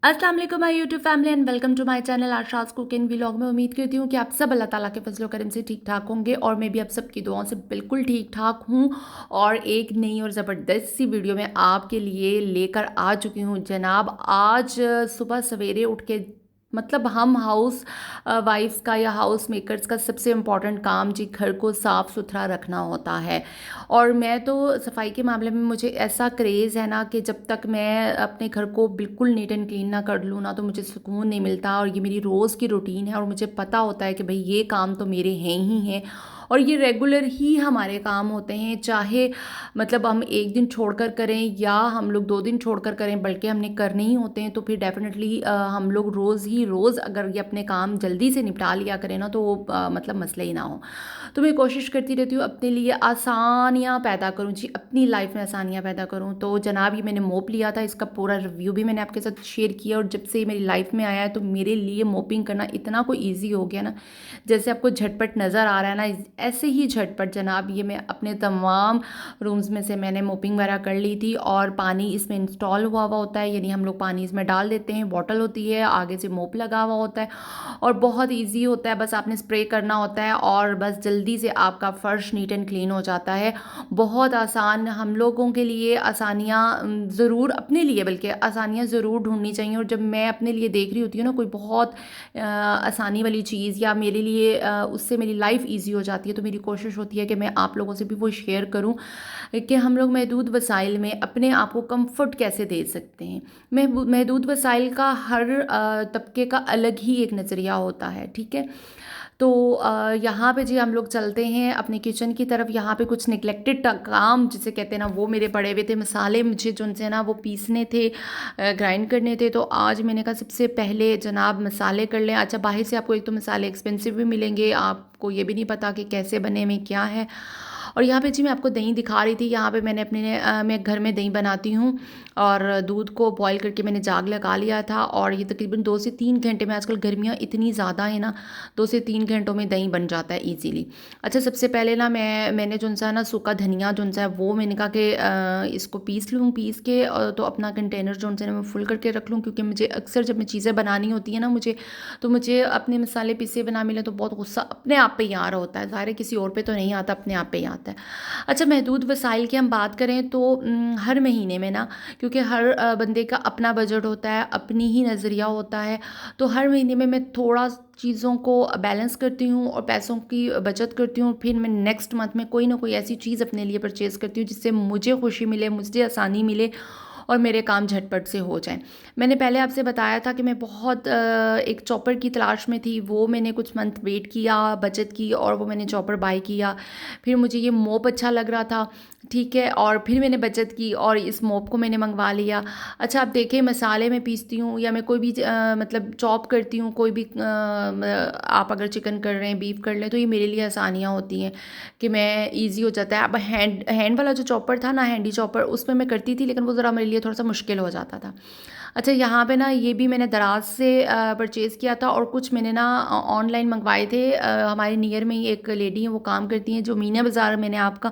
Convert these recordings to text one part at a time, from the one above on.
अस्सलाम वालेकुम my YouTube family and welcome to my channel Asha's cooking vlog में। उम्मीद करती हूँ कि आप सब अल्लाह ताला के फजलो करम से ठीक ठाक होंगे और मैं भी आप सबकी दुआओं से बिल्कुल ठीक ठाक हूँ। और एक नई और ज़बरदस्त सी वीडियो में आपके लिए लेकर आ चुकी हूँ जनाब। आज सुबह सवेरे उठ के मतलब हम हाउस वाइफ्स का या हाउस मेकर्स का सबसे इम्पॉर्टेंट काम जी घर को साफ़ सुथरा रखना होता है। और मैं तो सफाई के मामले में मुझे ऐसा क्रेज़ है ना कि जब तक मैं अपने घर को बिल्कुल नीट एंड क्लीन ना कर लूँ ना तो मुझे सुकून नहीं मिलता। और ये मेरी रोज़ की रूटीन है और मुझे पता होता है कि भाई ये काम तो मेरे हैं ही हैं और ये रेगुलर ही हमारे काम होते हैं। चाहे मतलब हम एक दिन छोड़कर करें या हम लोग 2 दिन छोड़कर करें, बल्कि हमने करने ही होते हैं। तो फिर डेफिनेटली हम लोग रोज़ ही रोज़ अगर ये अपने काम जल्दी से निपटा लिया करें ना तो वो मतलब मसला ही ना हो। तो मैं कोशिश करती रहती हूँ अपने लिए आसानियाँ पैदा करूँ जी, अपनी लाइफ में आसानियाँ पैदा करूँ। तो जनाब ये मैंने मोप लिया था, इसका पूरा रिव्यू भी मैंने आपके साथ शेयर किया और जब से ये मेरी लाइफ में आया है तो मेरे लिए मोपिंग करना इतना कोई ईजी हो गया ना, जैसे आपको झटपट नज़र आ रहा है ना ऐसे ही झटपट जनाब ये मैं अपने तमाम रूम्स में से मैंने मोपिंग वगैरह कर ली थी। और पानी इसमें इंस्टॉल हुआ हुआ होता है, यानी हम लोग पानी इसमें डाल देते हैं, बॉटल होती है, आगे से मोप लगा हुआ होता है और बहुत इजी होता है। बस आपने स्प्रे करना होता है और बस जल्दी से आपका फ़र्श नीट एंड क्लीन हो जाता है। बहुत आसान, हम लोगों के लिए आसानियाँ ज़रूर अपने लिए बल्कि आसानियाँ ज़रूर ढूंढनी चाहिए। और जब मैं अपने लिए देख रही होती हूँ ना कोई बहुत आसानी वाली चीज़ या मेरे लिए उससे मेरी लाइफ ईजी हो जाती है तो मेरी कोशिश होती है कि मैं आप लोगों से भी वो शेयर करूँ कि हम लोग महदूद वसाइल में अपने आप को कंफर्ट कैसे दे सकते हैं। महदूद वसाइल का हर तबके का अलग ही एक नज़रिया होता है, ठीक है। तो यहाँ पे जी हम लोग चलते हैं अपने किचन की तरफ। यहाँ पे कुछ निगलेक्टेड काम जिसे कहते हैं ना वो मेरे पड़े हुए थे। मसाले मुझे जो उनसे ना वो पीसने थे, ग्राइंड करने थे। तो आज मैंने कहा सबसे पहले जनाब मसाले कर लें। अच्छा, बाहर से आपको एक तो मसाले एक्सपेंसिव भी मिलेंगे, आपको ये भी नहीं पता कि कैसे बने में क्या है। और यहाँ पे जी मैं आपको दही दिखा रही थी। यहाँ पे मैंने मैं घर में दही बनाती हूँ और दूध को बॉईल करके मैंने जाग लगा लिया था और ये तकरीबन 2 से 3 घंटे में, आजकल गर्मियाँ इतनी ज़्यादा है ना, 2 से 3 घंटों में दही बन जाता है ईजीली। अच्छा, सबसे पहले ना मैंने जो सा ना सूखा धनिया जो सा है वो मैंने कहा कि इसको पीस लूँ, पीस के तो अपना कंटेनर जो सा मैं फुल करके रख लूँ, क्योंकि मुझे अक्सर जब मैं चीज़ें बनानी होती है ना मुझे अपने मसाले पीसे बना मिले तो बहुत गुस्सा अपने आप पे ही आ रहा होता है। ज़ाहिर है किसी और पे तो नहीं आता, अपने आप पे ही आता है। अच्छा, महदूद वसाइल की हम बात करें तो हर महीने में ना, क्योंकि हर बंदे का अपना बजट होता है, अपनी ही नज़रिया होता है, तो हर महीने में मैं थोड़ा चीज़ों को बैलेंस करती हूँ और पैसों की बचत करती हूँ। फिर मैं नेक्स्ट मंथ में कोई ना कोई ऐसी चीज़ अपने लिए परचेज़ करती हूँ जिससे मुझे खुशी मिले, मुझे आसानी मिले और मेरे काम झटपट से हो जाएं। मैंने पहले आपसे बताया था कि मैं बहुत एक चॉपर की तलाश में थी। वो मैंने कुछ मंथ वेट किया, बचत की और वो मैंने चॉपर बाय किया। फिर मुझे ये मोप अच्छा लग रहा था, ठीक है, और फिर मैंने बचत की और इस मोप को मैंने मंगवा लिया। अच्छा, आप देखें मसाले में पीसती हूँ या मैं कोई भी मतलब चॉप करती हूँ, कोई भी आप अगर चिकन कर रहे हैं, बीफ कर लें, तो ये मेरे लिए आसानियाँ होती हैं कि मैं ईजी हो जाता है। अब हैंड वाला जो चॉपर था ना, हैंडी चॉपर, उसमें मैं करती थी लेकिन वो ज़रा मेरे लिए थोड़ा सा मुश्किल हो जाता था। अच्छा, यहाँ पे ना ये भी मैंने दराज से परचेज़ किया था और कुछ मैंने ना ऑनलाइन मंगवाए थे। हमारे नियर में ही एक लेडी हैं, वो काम करती हैं जो मीना बाज़ार, मैंने आपका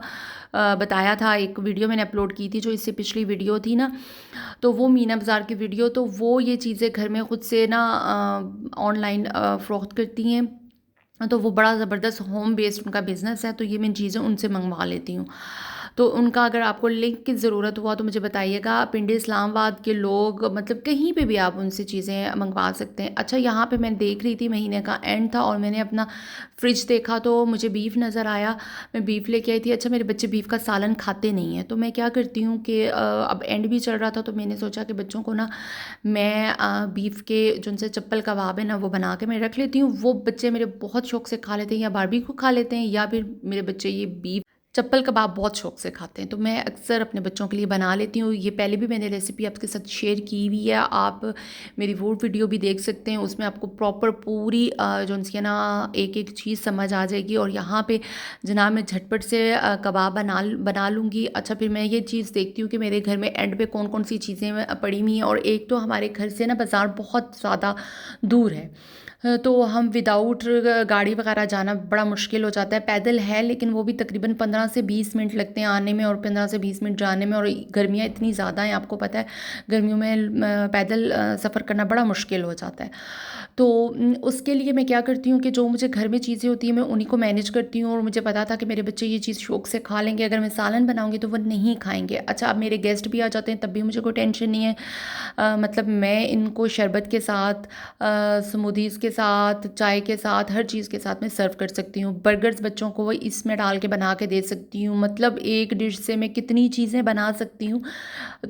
बताया था, एक वीडियो मैंने अपलोड की थी जो इससे पिछली वीडियो थी ना, तो वो मीना बाज़ार की वीडियो, तो वो ये चीज़ें घर में ख़ुद से ना ऑनलाइन फ़रोख्त करती हैं। तो वो बड़ा ज़बरदस्त होम बेस्ड उनका बिज़नेस है, तो ये मैं चीज़ें उनसे मंगवा लेती हूँ। तो उनका अगर आपको लिंक की ज़रूरत हुआ तो मुझे बताइएगा। पिंडी इस्लामाबाद के लोग मतलब कहीं पे भी आप उनसे चीज़ें मंगवा सकते हैं। अच्छा, यहाँ पे मैं देख रही थी, महीने का एंड था और मैंने अपना फ्रिज देखा तो मुझे बीफ नज़र आया। मैं बीफ लेके आई थी। अच्छा, मेरे बच्चे बीफ का सालन खाते नहीं हैं, तो मैं क्या करती हूँ कि अब एंड भी चल रहा था तो मैंने सोचा कि बच्चों को ना मैं बीफ के जो उनसे चप्पल कबाब है ना वो बना के मैं रख लेती हूँ। वो बच्चे मेरे बहुत शौक से खा लेते हैं, या बारबेक्यू खा लेते हैं या फिर मेरे बच्चे ये बीफ चप्पल कबाब बहुत शौक से खाते हैं, तो मैं अक्सर अपने बच्चों के लिए बना लेती हूँ। ये पहले भी मैंने रेसिपी आपके साथ शेयर की हुई है, आप मेरी वो वीडियो भी देख सकते हैं। उसमें आपको प्रॉपर पूरी जो उनकी है ना एक एक चीज़ समझ आ जाएगी। और यहाँ पे जनाब मैं झटपट से कबाब बना लूँगी। अच्छा, फिर मैं ये चीज़ देखती हूँ कि मेरे घर में एंड पे कौन कौन सी चीज़ें पड़ी हुई हैं। और एक तो हमारे घर से ना बाज़ार बहुत ज़्यादा दूर है, तो हम विदाउट गाड़ी वगैरह जाना बड़ा मुश्किल हो जाता है। पैदल है लेकिन वो भी तकरीबन 15 से 20 मिनट लगते हैं आने में और 15 से 20 मिनट जाने में, और गर्मियाँ इतनी ज़्यादा हैं, आपको पता है गर्मियों में पैदल सफ़र करना बड़ा मुश्किल हो जाता है। तो उसके लिए मैं क्या करती हूँ कि जो मुझे घर में चीज़ें होती हैं मैं उन्हीं को मैनेज करती हूँ, और मुझे पता था कि मेरे बच्चे ये चीज़ शौक से खा लेंगे। अगर मैं सालन बनाऊँगी तो वो नहीं खाएँगे। अच्छा, अब मेरे गेस्ट भी आ जाते हैं तब भी मुझे कोई टेंशन नहीं है। मतलब मैं इनको शरबत के साथ, स्मूदीज़ के साथ, चाय के साथ, हर चीज़ के साथ मैं सर्व कर सकती हूँ। बर्गर्स बच्चों को वो इसमें डाल के बना के दे सकती हूँ। मतलब एक डिश से मैं कितनी चीज़ें बना सकती हूँ,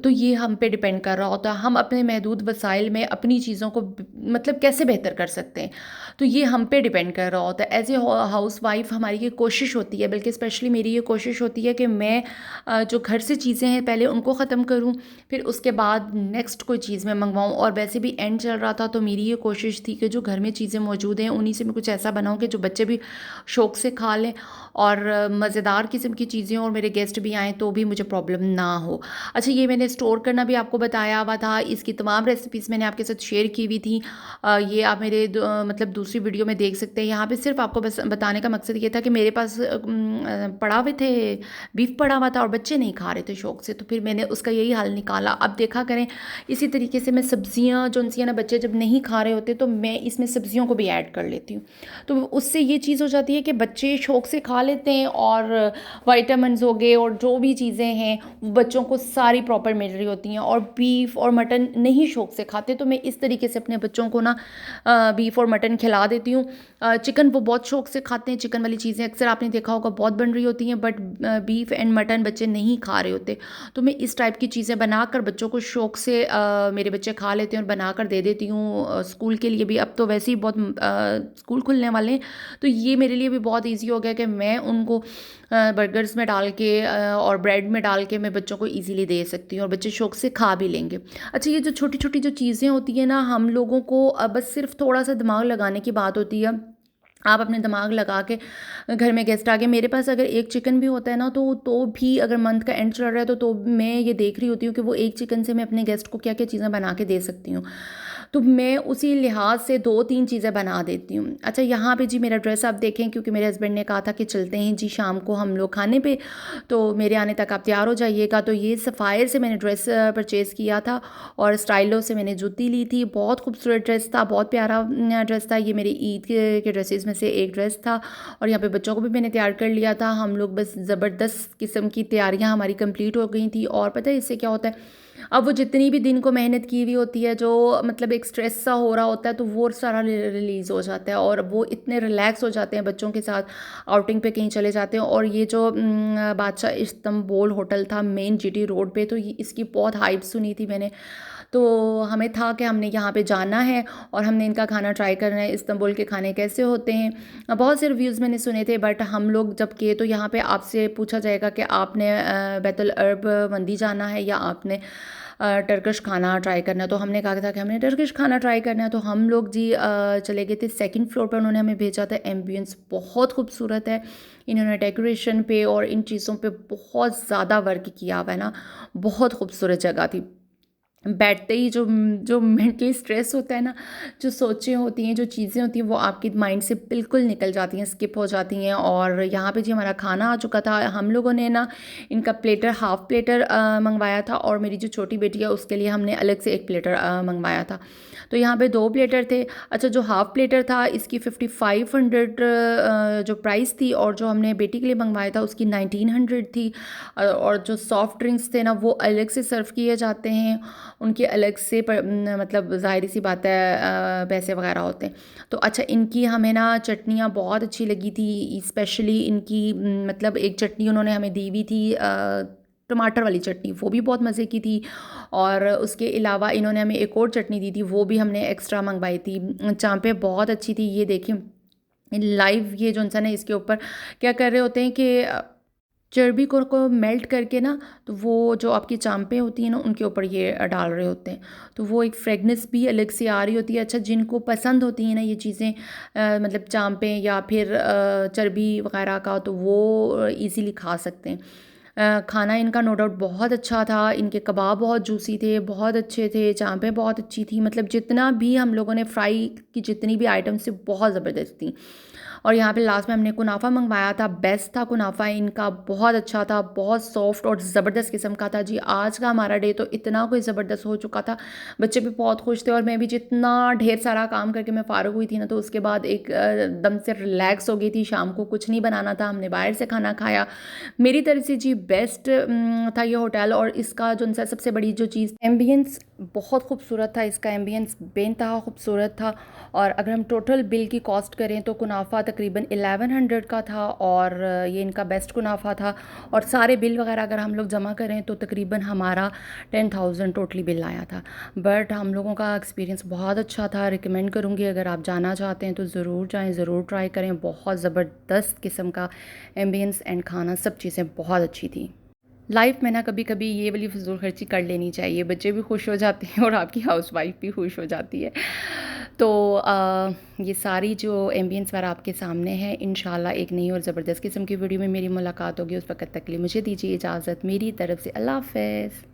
तो ये हम पे डिपेंड कर रहा होता है। हम अपने महदूद वसाइल में अपनी चीज़ों को मतलब कैसे बेहतर कर सकते हैं, तो ये हम पे डिपेंड कर रहा होता है। एज़ ए हाउस वाइफ हमारी ये कोशिश होती है, बल्कि स्पेशली मेरी ये कोशिश होती है कि मैं जो घर से चीज़ें हैं पहले उनको ख़त्म करूँ, फिर उसके बाद नेक्स्ट कोई चीज़ मैं मंगवाऊँ। और वैसे भी एंड चल रहा था तो मेरी ये कोशिश थी कि जो घर में चीज़ें मौजूद हैं उन्हीं से मैं कुछ ऐसा बनाऊँ कि जो बच्चे भी शौक़ से खा लें और मज़ेदार किस्म की चीज़ें, और मेरे गेस्ट भी आएँ तो भी मुझे प्रॉब्लम ना हो। अच्छा, ये मैंने स्टोर करना भी आपको बताया हुआ था, इसकी तमाम रेसिपीज़ मैंने आपके साथ शेयर की हुई थी। ये आप मेरे मतलब दूसरी वीडियो में देख सकते हैं। यहाँ पे सिर्फ आपको बस बताने का मकसद ये था कि मेरे पास पड़ा हुए थे, बीफ पड़ा हुआ था और बच्चे नहीं खा रहे थे शौक़ से, तो फिर मैंने उसका यही हल निकाला। अब देखा करें इसी तरीके से मैं सब्जियाँ जो उनसी ना बच्चे जब नहीं खा रहे होते तो मैं इसमें सब्जियों को भी ऐड कर लेती हूँ, तो उससे ये चीज़ हो जाती है कि बच्चे शौक़ से खा लेते हैं और वाइटामिन्स हो गए और जो भी चीज़ें हैं वो बच्चों को सारी प्रॉपर मिल रही होती हैं। और बीफ और मटन नहीं शौक़ से खाते, तो मैं इस तरीके से अपने बच्चों को ना बीफ और मटन खिला देती हूँ। चिकन वो बहुत शौक़ से खाते हैं, चिकन वाली चीज़ें अक्सर आपने देखा होगा बहुत बन रही होती हैं, बट बीफ एंड मटन बच्चे नहीं खा रहे होते, तो मैं इस टाइप की चीज़ें बनाकर बच्चों को शौक़ से मेरे बच्चे खा लेते हैं और बनाकर दे देती हूँ। स्कूल के लिए भी अब तो वैसे ही बहुत स्कूल खुलने वाले हैं, तो ये मेरे लिए भी बहुत ईजी हो गया कि मैं उनको बर्गर्स में डाल के और ब्रेड में डाल के मैं बच्चों को इजीली दे सकती हूँ और बच्चे शौक़ से खा भी लेंगे। अच्छा, ये जो छोटी छोटी जो चीज़ें होती हैं ना, हम लोगों को बस सिर्फ थोड़ा सा दिमाग लगाने की बात होती है। आप अपने दिमाग लगा के घर में गेस्ट आ गए, मेरे पास अगर एक चिकन भी होता है ना तो भी अगर मंथ का एंड चल रहा है तो मैं ये देख रही होती हूँ कि वो एक चिकन से मैं अपने गेस्ट को क्या क्या चीज़ें बना के दे सकती हूँ, तो मैं उसी लिहाज से 2-3 चीज़ें बना देती हूँ। अच्छा, यहाँ पे जी मेरा ड्रेस आप देखें, क्योंकि मेरे हस्बैंड ने कहा था कि चलते हैं जी शाम को हम लोग खाने पे, तो मेरे आने तक आप तैयार हो जाइएगा। तो ये सफ़ायर से मैंने ड्रेस परचेज़ किया था और स्टाइलो से मैंने जूती ली थी। बहुत खूबसूरत ड्रेस था, बहुत प्यारा ड्रेस था। ये मेरी ईद के ड्रेसेस में से एक ड्रेस था और यहाँ पे बच्चों को भी मैंने तैयार कर लिया था। हम लोग बस ज़बरदस्त किस्म की तैयारियाँ हमारी कंप्लीट हो गई थी। और पता है इससे क्या होता है, अब वो जितनी भी दिन को मेहनत की हुई होती है, जो मतलब एक स्ट्रेस सा हो रहा होता है, तो वो सारा रिलीज़ हो जाता है और वो इतने रिलैक्स हो जाते हैं, बच्चों के साथ आउटिंग पे कहीं चले जाते हैं। और ये जो बादशाह इस्तंबुल होटल था मेन जीटी रोड पे, तो इसकी बहुत हाइप सुनी थी मैंने, तो हमें था कि हमने यहाँ पे जाना है और हमने इनका खाना ट्राई करना है, इस्तंबुल के खाने कैसे होते हैं। बहुत से रिव्यूज़ मैंने सुने थे, बट हम लोग जब गए तो यहाँ पे आपसे पूछा जाएगा कि आपने बैतुल अरब मंदी जाना है या आपने टर्किश खाना ट्राई करना है। तो हमने कहा था कि हमने टर्किश खाना ट्राई करना है, तो हम लोग जी चले गए थे सेकंड फ्लोर पर। उन्होंने हमें भेजा था। एम्बियंस बहुत खूबसूरत है, इन्होंने डेकोरेशन पे और इन चीज़ों पे बहुत ज़्यादा वर्क किया हुआ है ना, बहुत खूबसूरत जगह थी। बैठते ही जो मेंटली स्ट्रेस होता है ना, जो सोचें होती हैं, जो चीज़ें होती हैं, वो आपके माइंड से बिल्कुल निकल जाती हैं, स्किप हो जाती हैं। और यहाँ पे जी हमारा खाना आ चुका था। हम लोगों ने ना इनका प्लेटर, हाफ़ प्लेटर मंगवाया था और मेरी जो छोटी बेटी है उसके लिए हमने अलग से एक प्लेटर मंगवाया था। तो यहाँ पे 2 प्लेटर थे। अच्छा, जो हाफ़ प्लेटर था इसकी 5500 जो प्राइस थी, और जो हमने बेटी के लिए मंगवाया था उसकी 1900 थी। और जो सॉफ्ट ड्रिंक्स थे ना वो अलग से सर्व किए जाते हैं, उनके अलग से मतलब ज़ाहिर सी बात है पैसे वगैरह होते हैं। तो अच्छा, इनकी हमें ना चटनियाँ बहुत अच्छी लगी थी, स्पेशली इनकी मतलब एक चटनी उन्होंने हमें दी हुई थी टमाटर वाली चटनी, वो भी बहुत मज़े की थी। और उसके अलावा इन्होंने हमें एक और चटनी दी थी, वो भी हमने एक्स्ट्रा मंगवाई थी। चांपें बहुत अच्छी थी। ये देखिए लाइव ये जो इंसान है इसके ऊपर क्या कर रहे होते हैं कि चर्बी को मेल्ट करके ना, तो वो जो आपकी चांपें होती हैं ना उनके ऊपर ये डाल रहे होते हैं, तो वो एक फ्रेगनेंस भी अलग से आ रही होती है। अच्छा, जिनको पसंद होती हैं ना ये चीज़ें मतलब चांपें या फिर चर्बी वगैरह का, तो वो इजीली खा सकते हैं। खाना इनका नो डाउट बहुत अच्छा था। इनके कबाब बहुत जूसी थे, बहुत अच्छे थे, चांपें बहुत अच्छी थी। मतलब जितना भी हम लोगों ने फ्राई की जितनी भी आइटम्स थी बहुत ज़बरदस्त थी। और यहाँ पे लास्ट में हमने कुनाफा मंगवाया था, बेस्ट था कुनाफा इनका, बहुत अच्छा था, बहुत सॉफ्ट और ज़बरदस्त किस्म का था जी। आज का हमारा डे तो इतना कोई ज़बरदस्त हो चुका था, बच्चे भी बहुत खुश थे और मैं भी जितना ढेर सारा काम करके मैं फ़ारुग हुई थी ना, तो उसके बाद एक दम से रिलैक्स हो गई थी। शाम को कुछ नहीं बनाना था, हमने बाहर से खाना खाया। मेरी तरफ से जी बेस्ट था ये होटल। और इसका जो सबसे बड़ी जो चीज़, एम्बियंस बहुत खूबसूरत था, इसका एम्बियंस बेनतहा खूबसूरत था। और अगर हम टोटल बिल की कॉस्ट करें तो कुनाफा तकरीबन 1100 का था और ये इनका बेस्ट कुनाफा था। और सारे बिल वगैरह अगर हम लोग जमा करें तो तकरीबन हमारा 10,000 टोटली बिल आया था। बट हम लोगों का एक्सपीरियंस बहुत अच्छा था, रिकमेंड करूँगी अगर आप जाना चाहते हैं तो ज़रूर जाएँ, ज़रूर ट्राई करें। बहुत ज़बरदस्त किस्म का एम्बियंस एंड खाना, सब चीज़ें बहुत अच्छी थी। लाइफ में ना कभी कभी ये वाली फजूल खर्ची कर लेनी चाहिए, बच्चे भी खुश हो जाते हैं और आपकी हाउसवाइफ भी खुश हो जाती है। तो ये सारी जो एम्बियंस वगैरह आपके सामने है, इंशाल्लाह एक नई और ज़बरदस्त किस्म की वीडियो में मेरी मुलाकात होगी। उस वक्त तक के लिए मुझे दीजिए इजाज़त, मेरी तरफ से अल्लाह हाफ़िज़।